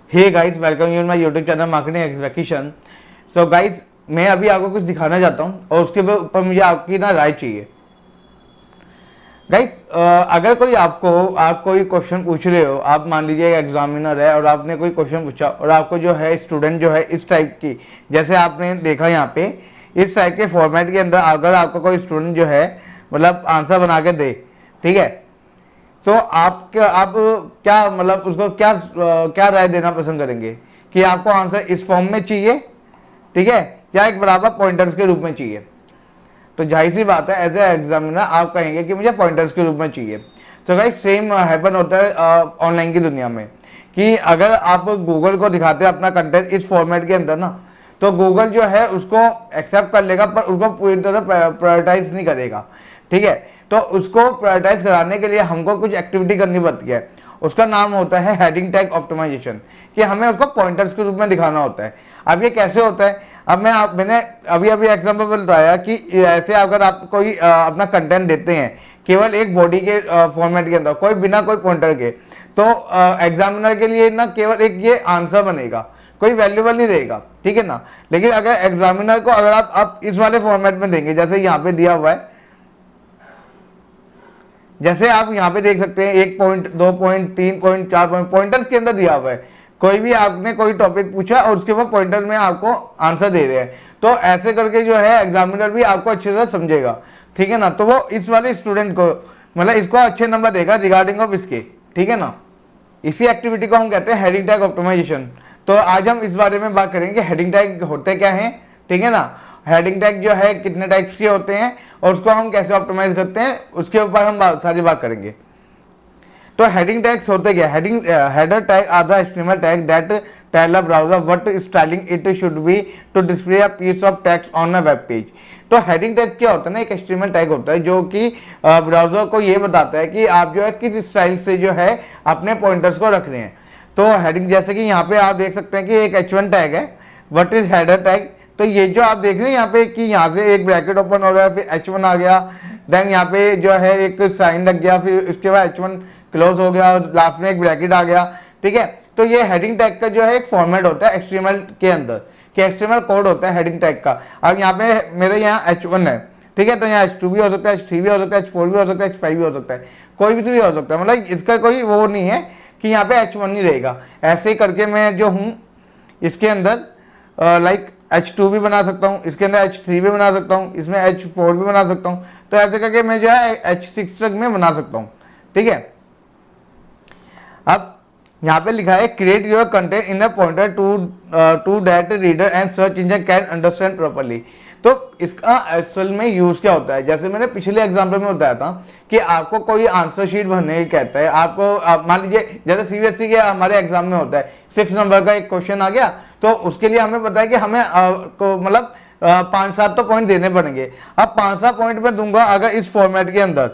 Hey guys, welcome you in my YouTube channel marketing expectation. So guys, मैं अभी आपको कुछ दिखाना चाहता हूँ और उसके ऊपर मुझे आपकी ना राय चाहिए। गाइस, अगर कोई आप कोई क्वेश्चन पूछ रहे हो, आप मान लीजिए एग्जामिनर है और आपने कोई क्वेश्चन पूछा और आपको जो है स्टूडेंट जो है इस टाइप की, जैसे आपने देखा यहाँ पे इस टाइप के फॉर्मेट के अंदर अगर आपका कोई स्टूडेंट जो है मतलब आंसर बना के दे, ठीक है, तो आप क्या मतलब उसको क्या राय देना पसंद करेंगे कि आपको आंसर इस फॉर्म में चाहिए, ठीक है, या एक बराबर पॉइंटर्स के रूप में चाहिए। तो जाहिर सी बात है, एज ए एग्जामिनर आप कहेंगे कि मुझे पॉइंटर्स के रूप में चाहिए। तो गाइस, सेम हैपन होता है ऑनलाइन की दुनिया में कि अगर आप गूगल को दिखाते हैं अपना कंटेंट इस फॉर्मेट के अंदर ना, तो गूगल जो है उसको एक्सेप्ट कर लेगा पर उसको पूरी तरह प्रायोरिटाइज नहीं करेगा, ठीक है। तो उसको प्रायोरिटाइज कराने के लिए हमको कुछ एक्टिविटी करनी पड़ती है। उसका नाम होता है हेडिंग टैग ऑप्टिमाइजेशन, कि हमें उसको पॉइंटर्स के रूप में दिखाना होता है। अब ये कैसे होता है, अब मैंने अभी अभी बताया कि ऐसे अगर आप कोई अपना कंटेंट देते हैं केवल एक बॉडी के फॉर्मेट के अंदर, कोई बिना कोई पॉइंटर के, तो एग्जामिनर के लिए ना केवल एक ये आंसर बनेगा, कोई वैल्यूबल नहीं रहेगा, ठीक है ना। लेकिन अगर एग्जामिनर को अगर आप इस वाले फॉर्मेट में देंगे, जैसे यहाँ पे दिया हुआ है, जैसे आप यहाँ पे देख सकते हैं 1 point, 2 point, 3 point, 4 point pointers के अंदर दिया हुआ है। कोई भी आपने कोई टॉपिक पूछा और उसके बाद पॉइंटर में आपको आंसर दे रहे हैं, तो ऐसे करके जो है एग्जामिनर भी आपको अच्छे से समझेगा, ठीक है ना। तो वो इस वाले स्टूडेंट को मतलब इसको अच्छे नंबर देगा रिगार्डिंग ऑफ इसके, ठीक है ना। इसी एक्टिविटी को हम कहते हैं हेडिंग टैग ऑप्टिमाइजेशन। तो आज हम इस बारे में बात करेंगे हेडिंग टैग होते क्या हैं, ठीक है ना। हेडिंग टैग जो है कितने टाइप्स के होते हैं और उसको हम कैसे ऑप्टिमाइज करते हैं, उसके ऊपर हम सारी बात करेंगे। तो हेडिंग टैग्स होते क्या, header tag are the HTML tag that tell the browser what styling it should be to display a piece of text on a web page. तो हेडिंग टैग क्या होता है ना, एक एचटीएमएल टैग होता है जो कि ब्राउजर को ये बताता है कि आप जो है किस स्टाइल से जो है अपने पॉइंटर्स को रख रहे हैं। तो हेडिंग, जैसे कि यहाँ पे आप देख सकते हैं कि एक H1 टैग है, व्हाट इज हेडर टैग। तो ये जो आप देख रहे हैं यहाँ पे कि यहाँ से एक ब्रैकेट ओपन हो रहा है, फिर H1 आ गया, देन यहाँ पे जो है एक साइन लग गया, फिर उसके बाद H1 क्लोज हो गया और लास्ट में एक ब्रैकेट आ गया, ठीक है। तो ये हेडिंग टैग का जो है एक फॉर्मेट होता है HTML के अंदर, कि HTML कोड होता है हेडिंग टैग का। अब यहाँ पे मेरे यहाँ H1 है, ठीक है, तो यहाँ H2 भी हो सकता है, H3 भी हो सकता है, H4 भी हो सकता है, H5 भी हो सकता है, कोई भी हो सकता है। मतलब इसका कोई वो नहीं है कि यहाँ पे H1 नहीं रहेगा। ऐसे ही करके मैं जो हूँ इसके अंदर लाइक H2 भी बना सकता हूँ, इसके अंदर H3 भी बना सकता हूँ, इसमें H4 भी बना सकता हूँ। तो ऐसे करके मैं जो है H6 तक में बना सकता हूँ, ठीक है। अब यहाँ पे लिखा है create your content in a pointer to that reader and search engine can understand properly. तो इसका असल में यूज क्या होता है, जैसे मैंने पिछले एग्जाम्पल में बताया था कि आपको कोई आंसर शीट भरने की कहता है, आपको मान लीजिए जैसे सीबीएसई के हमारे एग्जाम में होता है 6 नंबर का एक क्वेश्चन आ गया, तो उसके लिए हमें पता है कि हमें मतलब 5-7 तो पॉइंट देने पड़ेंगे। अब 5-7 पॉइंट में दूंगा अगर इस फॉर्मेट के अंदर,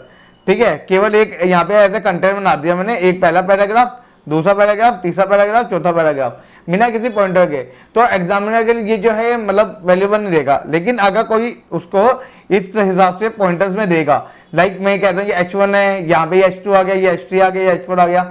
ठीक है, केवल एक यहाँ पे ऐसे कंटेंट बना दिया मैंने, एक पहला पैराग्राफ, दूसरा पैराग्राफ, तीसरा पैराग्राफ, चौथा पैराग्राफ, बिना किसी पॉइंटर के, तो एग्जामिनर के लिए ये जो है मतलब वैल्यूबल नहीं देगा। लेकिन अगर कोई उसको इस हिसाब से पॉइंटर्स में देगा, लाइक मैं कहता हूँ कि H1 है, यहाँ पे H2 आ गया, ये H3 आ गया, H4 आ गया,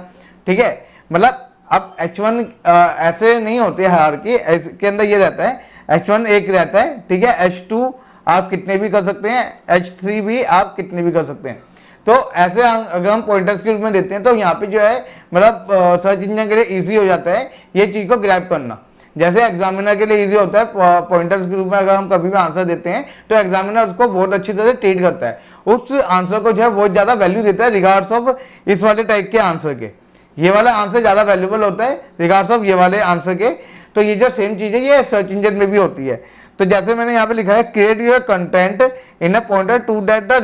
ठीक है। मतलब अब H1 ऐसे नहीं होते हायरार्की, के अंदर ये रहता है H1 एक रहता है, ठीक है, H2 आप कितने भी कर सकते हैं, H3 भी आप कितने भी कर सकते हैं। तो ऐसे अगर हम पॉइंटर्स के रूप में देते हैं तो यहाँ पे जो है मतलब सर्च इंजन के लिए इजी हो जाता है ये चीज को ग्रैब करना। जैसे एग्जामिनर के लिए इजी होता है पॉइंटर्स के रूप में अगर हम कभी भी आंसर देते हैं तो एग्जामिनर उसको बहुत अच्छी तरह ट्रीट करता है, उस आंसर को जो है बहुत ज्यादा वैल्यू देता है रिगार्ड्स ऑफ इस वाले टाइप के आंसर के। ये वाला आंसर ज्यादा वैल्यूबल होता है रिगार्ड्स ऑफ ये वाले आंसर के। तो ये जो सेम चीज है ये सर्च इंजन में भी होती है। तो जैसे मैंने यहाँ पे लिखा है create your content in a pointer to that the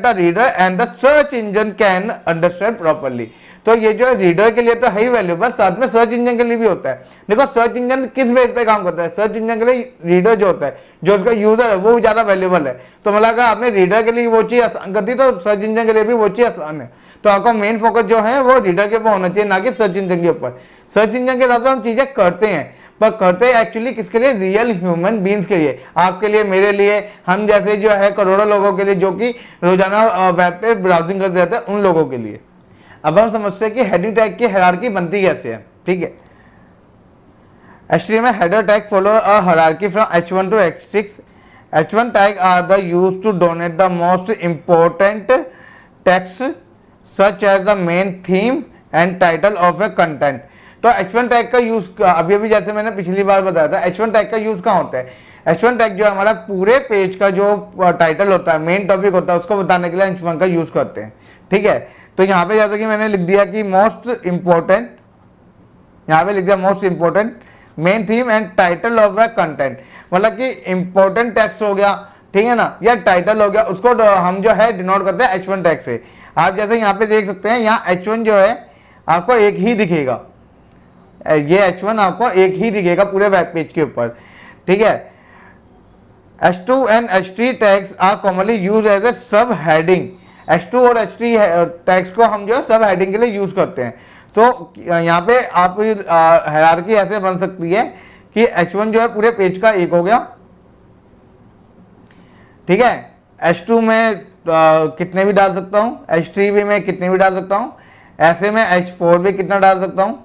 reader and the search engine can understand properly. तो ये जो है रीडर के लिए तो है ही वैल्यूबल, साथ में सर्च इंजन के लिए भी होता है। देखो सर्च इंजन किस बेस पे काम करता है, सर्च इंजन के लिए रीडर जो होता है, जो उसका यूजर है वो ज्यादा वैल्यूबल है। तो मतलब अगर आपने रीडर के लिए वो चीज आसान कर दी तो सर्च इंजन के लिए भी वो चीज आसान है। तो आपका मेन फोकस जो है वो रीडर के ऊपर होना चाहिए, ना कि सर्च इंजन के ऊपर। सर्च इंजन के हिसाब से हम चीजें करते हैं पर करते एक्चुअली किसके लिए, रियल ह्यूमन बींग्स के लिए, आपके लिए, मेरे लिए, हम जैसे जो है करोड़ों लोगों के लिए जो कि रोजाना वेब पे ब्राउजिंग करते रहते हैं उन लोगों के लिए। अब हम समझते हैं कि हेडिंग टैग की हायरार्की बनती कैसे है, ठीक है। HTML header tag follow a hierarchy from H1 to H6. H1 tag are the used to donate the most important text such as the main theme and title of a content. तो H1 tag का use अभी अभी जैसे मैंने पिछली बार बताया था, H1 tag का यूज कहाँ होता है? H1 टैग जो है हमारा पूरे पेज का जो टाइटल होता है, मेन टॉपिक होता है, उसको बताने के लिए H1 का यूज करते हैं, ठीक है। तो यहाँ पे जैसे कि मैंने लिख दिया कि मोस्ट इंपॉर्टेंट, यहाँ पे लिख दिया most important main theme and title of the content, मतलब कि इंपॉर्टेंट टेक्स्ट हो गया, ठीक है ना, या टाइटल हो गया, उसको हम जो है डिनोट करते हैं H1 टैग से। आप जैसे यहाँ पे देख सकते हैं, यहाँ H1 जो है आपको एक ही दिखेगा, ये H1 आपको एक ही दिखेगा पूरे वेब पेज के ऊपर, ठीक है। H2 and H3 tags are commonly use as a sub heading. H2 और H3 टैग्स को हम जो है सब हेडिंग के लिए यूज करते हैं। तो यहाँ पे आप हायरार्की ऐसे बन सकती है कि H1 जो है पूरे पेज का एक हो गया, ठीक है। H2 में कितने भी डाल सकता हूँ, H3 भी मैं कितने भी डाल सकता हूँ, ऐसे में H4 भी कितना डाल सकता हूँ,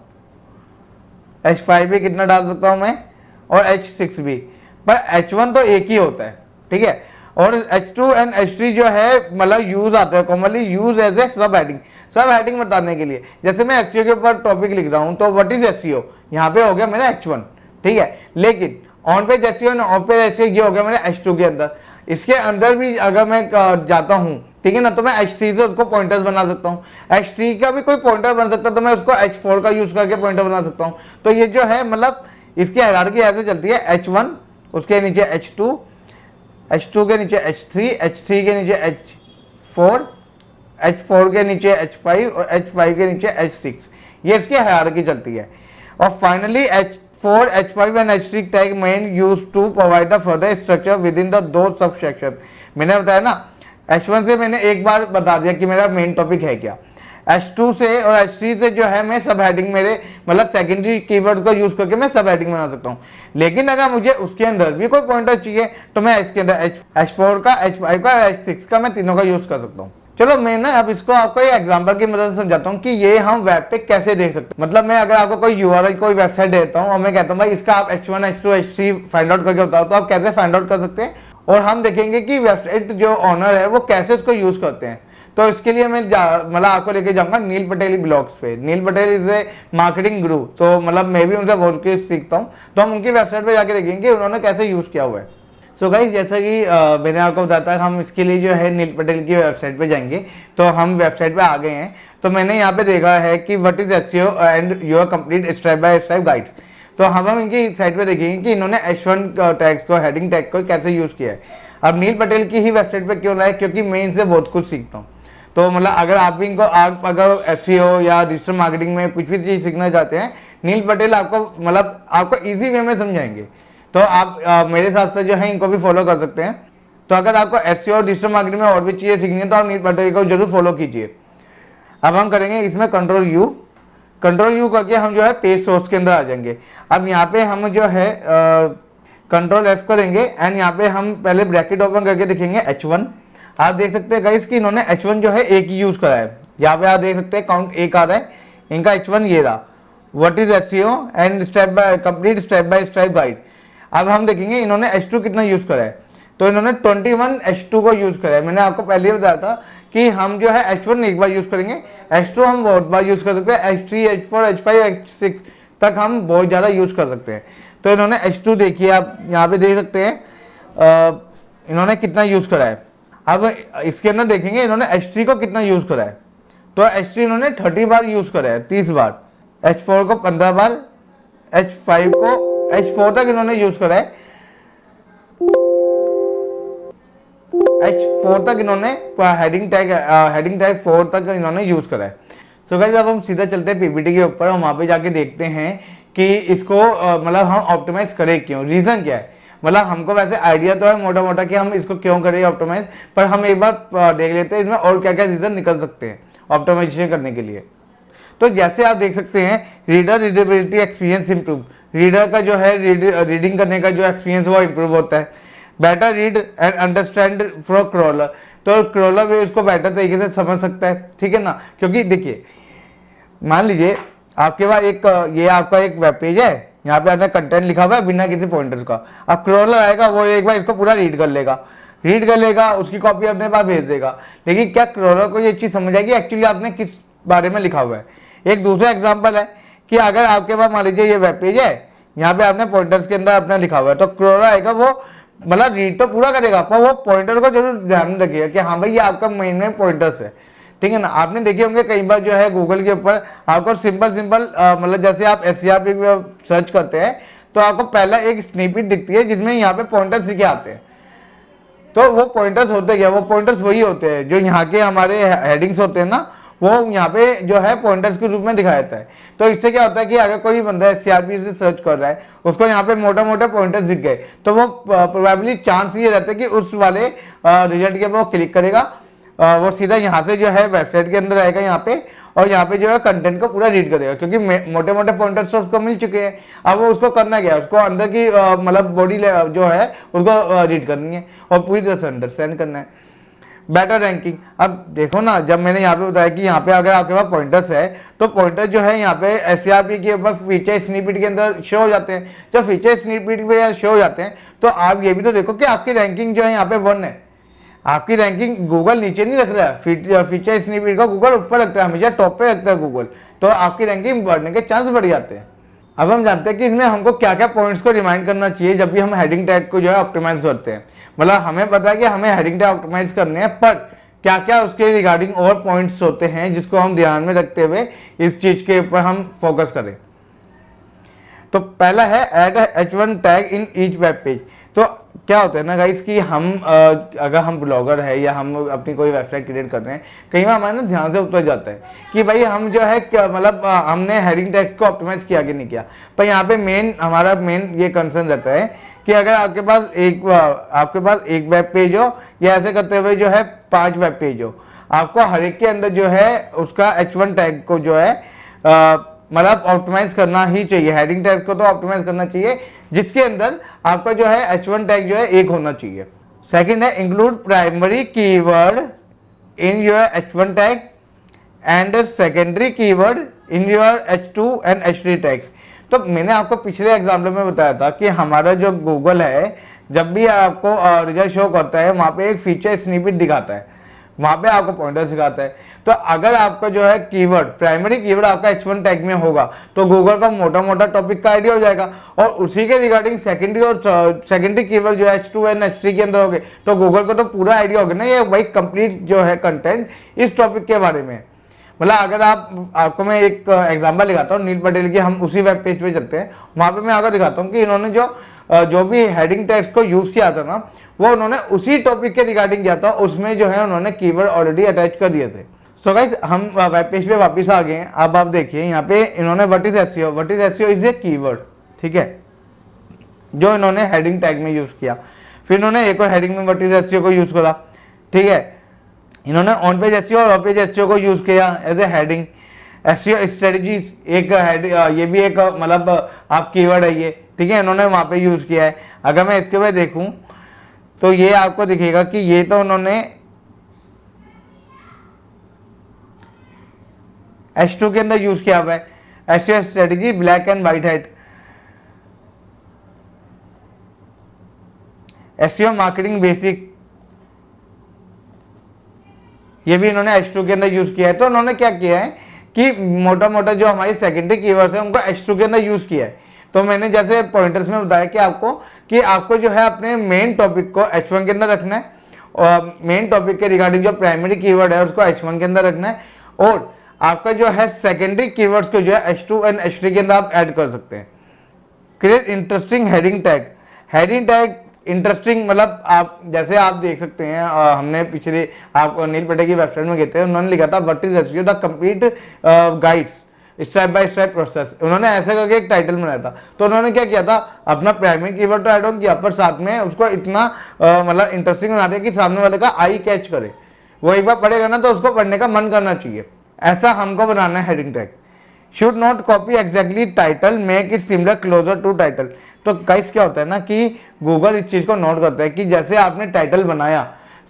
H5 भी कितना डाल सकता हूँ मैं, और H6 भी, पर H1 तो एक ही होता है, ठीक है। और H2 एंड H3 जो है मतलब यूज आता है commonly use as a sub heading, सब हेडिंग बताने के लिए। जैसे मैं SEO के ऊपर टॉपिक लिख रहा हूँ, तो व्हाट इज SEO, यहाँ पे हो गया मेरा H1, ठीक है। लेकिन on page SEO end of page SEO ये हो गया मेरा H2 के अंदर। इसके अंदर भी अगर मैं जाता हूँ, ठीक है ना, तो मैं H3 से उसको पॉइंटर्स बना सकता हूँ। H3 का भी कोई पॉइंटर बन सकता है, तो मैं उसको H4 का यूज करके पॉइंटर बना सकता हूँ। तो ये जो है मतलब इसकी हायरार्की ऐसे चलती है, H1 उसके नीचे H2, H2 के नीचे H3, H3 के नीचे H4, H4 के नीचे H5 और H5 के नीचे H6, ये इसकी हायरार्की चलती है। और finally H4, H5 and H3 tag main use to provide the further structure within the दो सब सेक्शन। मैंने बताया ना, H1 से मैंने एक बार बता दिया कि मेरा मेन टॉपिक है क्या, H2 से और H3 से जो है मैं सब हेडिंग मेरे मतलब सेकेंडरी कीवर्ड्स का यूज करके मैं सब हेडिंग बना सकता हूँ। लेकिन अगर मुझे उसके अंदर भी कोई पॉइंटर चाहिए तो मैं इसके अंदर H4 का, H5 का, H6 का, मैं तीनों का यूज कर सकता हूँ। चलो मैं ना अब इसको आपको एक एग्जांपल की मदद से समझाता हूँ कि ये हम वेब पे कैसे देख सकते हैं। मतलब मैं अगर आपको कोई URL कोई वेबसाइट देता हूँ और मैं कहता हूँ भाई इसका आप H1, H2, H3 find out करके बताओ, तो आप कैसे फाइंड आउट कर सकते हैं, और हम देखेंगे कि वेबसाइट जो ऑनर है वो कैसे उसको यूज करते हैं। तो इसके लिए मैं मतलब आपको लेके जाऊंगा नील पटेल ब्लॉग्स पे। नील पटेल इज ए मार्केटिंग गुरु, तो मतलब मैं भी उनसे बहुत कुछ सीखता हूँ। तो हम उनकी वेबसाइट पे जाके देखेंगे उन्होंने कैसे यूज किया हुआ है। सो गाइस, जैसा कि मैंने आपको बताया था, हम इसके लिए जो है नील पटेल की वेबसाइट पे जाएंगे। तो हम वेबसाइट पे आ गए हैं। तो मैंने यहाँ पे देखा है कि what is SEO and your complete step by step guides. तो हम इनकी साइट पे देखेंगे कि इन्होंने H1 टैग को, हेडिंग टैग को कैसे यूज किया है। अब नील पटेल की ही वेबसाइट पे क्यों लाए, क्योंकि मैं इनसे बहुत कुछ सीखता हूँ। तो मतलब अगर आप भी इनको अगर SEO या डिजिटल मार्केटिंग में कुछ भी चीज़ सीखना चाहते हैं, नील पटेल आपको मतलब आपको इजी वे में समझाएंगे। तो आप मेरे साथ से जो है इनको भी फॉलो कर सकते हैं। तो अगर आपको SEO और डिजिटल मार्केटिंग में और भी चीज़ें सीखनी है तो आप नील पटेल को जरूर फॉलो कीजिए। अब हम करेंगे इसमें कंट्रोल यू करके हम जो है पेज सोर्स के अंदर आ जाएंगे। अब यहाँ पे हम जो है कंट्रोल F करेंगे एंड यहाँ पे हम पहले ब्रैकेट ओपन करके देखेंगे H1। आप देख सकते हैं गाइस कि इन्होंने H1 जो है एक ही यूज करा है। यहाँ पे आप देख सकते हैं काउंट एक आ रहा है, इनका H1 ये रहा, what is SEO and complete step by step guide. अब हम देखेंगे इन्होंने H2 कितना यूज करा है। तो इन्होंने 21 H2 को यूज करा है। मैंने आपको पहले ही बताया था कि हम जो है H1 एक बार यूज करेंगे, H2 हम बहुत बार यूज कर सकते हैं, H3, H4, H5, H6 तक हम बहुत ज़्यादा यूज कर सकते हैं। तो इन्होंने H2 देखिए, आप यहाँ पे देख सकते हैं इन्होंने कितना यूज करा है। अब इसके अंदर देखेंगे इन्होंने H3 को कितना यूज करा है। तो H3 इन्होंने 30 बार यूज करा है, 30 बार, H4 को 15 बार, H5 को H4 तक इन्होंने यूज करा है, H4 तक इन्होंने हेडिंग टैग 4 तक इन्होंने यूज करा है। सो गाइस, अब हम सीधा चलते हैं PPT के ऊपर। हम वहाँ पे जाके देखते हैं कि इसको मतलब हम ऑप्टिमाइज करें क्यों, रीजन क्या है। मतलब हमको वैसे आइडिया तो है मोटा मोटा कि हम इसको क्यों करें ऑप्टिमाइज, पर हम एक बार देख लेते हैं इसमें और क्या क्या रीजन निकल सकते हैं ऑप्टिमाइजेशन करने के लिए। तो जैसे आप देख सकते हैं, रीडेबिलिटी एक्सपीरियंस इंप्रूव, रीडर का जो है रीडिंग करने का जो एक्सपीरियंस वो इंप्रूव होता है। Better read and understand for crawler, तो क्रॉलर भी उसको बेटर तरीके से समझ सकता है, ठीक है ना। क्योंकि देखिए, मान लीजिए आपके पास एक ये आपका एक वेब पेज है, यहाँ पे आपने कंटेंट लिखा हुआ है बिना किसी पॉइंटर्स का। अब क्रॉलर आएगा, वो एक बार इसको पूरा रीड कर लेगा, उसकी कॉपी अपने पास भेज देगा। लेकिन क्या क्रॉलर को ये चीज़ समझ आएगी एक्चुअली आपने किस बारे में लिखा हुआ है। एक दूसरा एग्जाम्पल है कि अगर आपके पास मान लीजिए ये वेब पेज है, यहाँ पे आपने पॉइंटर्स के अंदर अपना लिखा हुआ है, तो क्रॉलर आएगा, वो मतलब रीड तो पूरा करेगा पर वो पॉइंटर को जरूर ध्यान में रखिएगा कि हाँ भाई ये आपका मेन पॉइंटर्स है, ठीक है ना। आपने देखे होंगे कई बार जो है गूगल के ऊपर आपको सिंपल मतलब जैसे आप एससीआरपी पे सर्च करते हैं तो आपको पहला एक स्निपेट दिखती है जिसमें यहाँ पे पॉइंटर्स लिखे आते हैं। तो वो पॉइंटर्स होते क्या, वो पॉइंटर्स वही होते हैं जो यहाँ के हमारे हेडिंग्स होते हैं ना, वो यहाँ पे जो है पॉइंटर्स के रूप में दिखाया जाता है। तो इससे क्या होता है कि अगर कोई बंदा एससीआरपी से सर्च कर रहा है, उसको यहाँ पे मोटा मोटा पॉइंटर्स दिख गए, तो वो प्रोबेबली चांस ये रहता है कि उस वाले रिजल्ट के वो क्लिक करेगा, वो सीधा यहाँ से जो है वेबसाइट के अंदर आएगा यहाँ पे, और यहाँ पे जो है कंटेंट को पूरा रीड करेगा, क्योंकि मोटे मोटे पॉइंटर्स तो उसको मिल चुके हैं। अब वो उसको करना क्या है, उसको अंदर की मतलब बॉडी जो है उसको रीड करनी है और पूरी तरह से अंडरस्टैंड करना है। बेटर रैंकिंग, अब देखो ना, जब मैंने यहाँ पे बताया कि यहाँ पे अगर आपके पास पॉइंटर्स है तो पॉइंटर जो है यहाँ पे एससीआरपी के ऊपर फीचर स्निपेट के अंदर शो हो जाते हैं। जब फीचर स्निपेट पे शो हो जाते हैं तो आप ये भी तो देखो कि आपकी रैंकिंग जो है यहाँ पे 1 है। आपकी रैंकिंग गूगल नीचे नहीं रख रहा है, फीचर स्निपेट का गूगल ऊपर रखता है, हमेशा टॉप पे रखता है गूगल, तो आपकी रैंकिंग बढ़ने के चांस बढ़ जाते हैं। अब हम जानते हैं कि इसमें हमको क्या क्या पॉइंट्स को रिमाइंड करना चाहिए जब भी हम हेडिंग टैग को जो है ऑप्टिमाइज करते हैं। मतलब हमें पता है कि हमें हेडिंग टैग ऑप्टिमाइज करने हैं, पर क्या क्या उसके रिगार्डिंग और पॉइंट्स होते हैं जिसको हम ध्यान में रखते हुए इस चीज के ऊपर हम फोकस करें। तो पहला है add H1 tag in each web page. तो क्या होता है ना गाइस कि हम अगर हम ब्लॉगर है या हम अपनी कोई वेबसाइट क्रिएट कर रहे हैं, कई बार हमारे ना ध्यान से उतर जाता है कि भाई हम जो है मतलब हमने हेडिंग टैग को ऑप्टिमाइज किया कि नहीं किया। पर यहाँ पे हमारा मेन ये कंसर्न रहता है कि अगर आपके पास एक वेब पेज हो या ऐसे करते हुए जो है 5 वेब पेज हो, आपको हर एक के अंदर जो है उसका H1 टैग को जो है मतलब ऑप्टिमाइज करना ही चाहिए। हेडिंग टैग को तो ऑप्टिमाइज करना चाहिए जिसके अंदर आपका जो है H1 टैग जो है एक होना चाहिए। सेकंड है include primary keyword in your H1 tag and secondary keyword in your H2 and H3 tags. तो मैंने आपको पिछले एग्जाम्पल में बताया था कि हमारा जो गूगल है जब भी आपको रिजल्ट शो करता है वहां पे एक फीचर स्निपेट दिखाता है, वहां पे आपको पॉइंटर सिखाता है। तो अगर आपका जो है कीवर्ड प्राइमरी कीवर्ड आपका H1 टैग में होगा तो गूगल का मोटा मोटा टॉपिक का आइडिया हो जाएगा, और उसी के रिगार्डिंग सेकेंडरी कीवर्ड जो है H2 एंड H3 के अंदर हो गए तो गूगल को तो पूरा आइडिया होगा ना ये भाई कंप्लीट जो है कंटेंट इस टॉपिक के बारे में। मतलब अगर आपको मैं एक एग्जांपल दिखाता हूँ नील पटेल की, हम उसी वेब पेज पे चलते हैं, वहां पे मैं अगर दिखाता हूँ कि इन्होंने जो भी हेडिंग टैग्स को यूज किया था ना वो उन्होंने उसी टॉपिक के रिगार्डिंग किया था, उसमें जो है उन्होंने कीवर्ड ऑलरेडी अटैच कर दिए थे। सो गाइस हम वेब पेज पे वापस आ गए हैं। अब आप देखिए यहाँ पे इन्होंने what is SEO is a keyword, ठीक है, जो इन्होंने हेडिंग टैग में यूज किया। फिर इन्होंने एक और हेडिंग में व्हाट इज एसईओ को यूज करा, ठीक है, इन्होंने ऑन पेज एसईओ और ऑफ पेज एसईओ को यूज किया as a heading. SEO strategies एक ये भी एक मतलब आप कीवर्ड है ये, ठीक है, इन्होंने वहां पे यूज किया है। अगर मैं इसके बाद देखूं तो ये आपको दिखेगा कि ये तो उन्होंने H2 के अंदर यूज किया हुआ है, SEO strategy black and white head. SEO marketing basic ये भी इन्होंने H2 के अंदर यूज किया है। तो उन्होंने क्या किया है कि मोटा मोटा जो हमारी सेकेंडरी कीवर्ड्स है उनको H2 के अंदर यूज किया है। तो मैंने जैसे पॉइंटर्स में बताया कि आपको जो है अपने मेन टॉपिक को H1 के अंदर रखना है, और मेन टॉपिक के रिगार्डिंग जो प्राइमरी कीवर्ड है उसको H1 के अंदर रखना है, और आपका जो है सेकेंडरी कीवर्ड्स को जो है H2 एंड H3 के अंदर आप ऐड कर सकते हैं। Create interesting heading tag. Heading tag interesting मतलब आप जैसे आप देख सकते हैं, हमने पिछले आप नील पटेल की वेबसाइट में गए थे, उन्होंने लिखा था what is SEO the complete guides step by step process. उन्होंने ऐसे करके एक टाइटल बनाया था। तो उन्होंने क्या किया था, अपना प्राइमरी कीवर्ड तो ऐड ऑन किया पर साथ में उसको इतना मतलब इंटरेस्टिंग बना दिया कि सामने वाले का आई कैच करे, वो एक बार पढ़ेगा ना तो उसको पढ़ने का मन करना चाहिए। ऐसा हमको बनाना है heading tag. Should not copy exactly title, make it similar closer to title. तो गाइस क्या होता है ना कि गूगल इस चीज को नोट करता है कि जैसे आपने टाइटल बनाया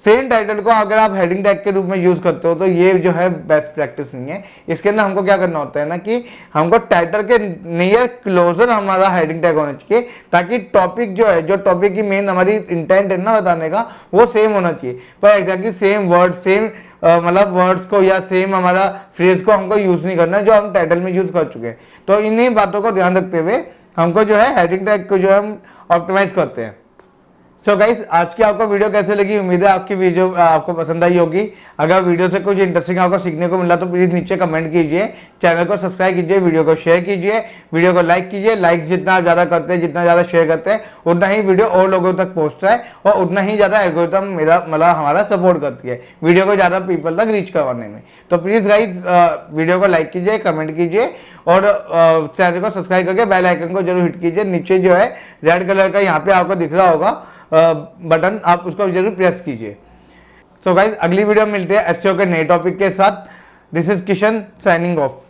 सेम टाइटल को अगर आप हेडिंग टैग के रूप में यूज करते हो तो ये जो है बेस्ट प्रैक्टिस नहीं है। इसके अंदर हमको क्या करना होता है ना कि हमको टाइटल के नियर क्लोजर हमारा हेडिंग टैग होना चाहिए, ताकि टॉपिक जो है, जो टॉपिक की मेन हमारी इंटेंट है ना बताने का, वो सेम होना चाहिए। पर एग्जैक्टली सेम वर्ड, सेम मतलब वर्ड्स को या सेम हमारा फ्रेज को हमको यूज नहीं करना है जो हम टाइटल में यूज कर चुके हैं। तो इन्हीं बातों को ध्यान रखते हुए हमको जो है हेडिंग टैग को जो है हम ऑप्टिमाइज करते हैं। सो गाइस, आज की आपको वीडियो कैसे लगी? उम्मीद है आपकी वीडियो आपको पसंद आई होगी। अगर वीडियो से कुछ इंटरेस्टिंग आपको सीखने को मिला तो प्लीज नीचे कमेंट कीजिए, चैनल को सब्सक्राइब कीजिए, वीडियो को शेयर कीजिए, वीडियो को लाइक कीजिए। लाइक जितना ज़्यादा करते हैं, जितना ज़्यादा शेयर करते हैं, उतना ही वीडियो और लोगों तक पहुँचता है और उतना ही ज़्यादा एल्गोरिथम मेरा मतलब हमारा सपोर्ट करती है वीडियो को ज़्यादा पीपल तक रीच करवाने में। तो प्लीज़ गाइस, वीडियो को लाइक कीजिए, कमेंट कीजिए और चैनल को सब्सक्राइब करके बेल आइकन को जरूर हिट कीजिए। नीचे जो है रेड कलर का यहाँ पे आपको दिख रहा होगा बटन, आप उसको जरूर प्रेस कीजिए। सो गाइस, अगली वीडियो में मिलते हैं एसईओ के नए टॉपिक के साथ। This is Kishan signing off.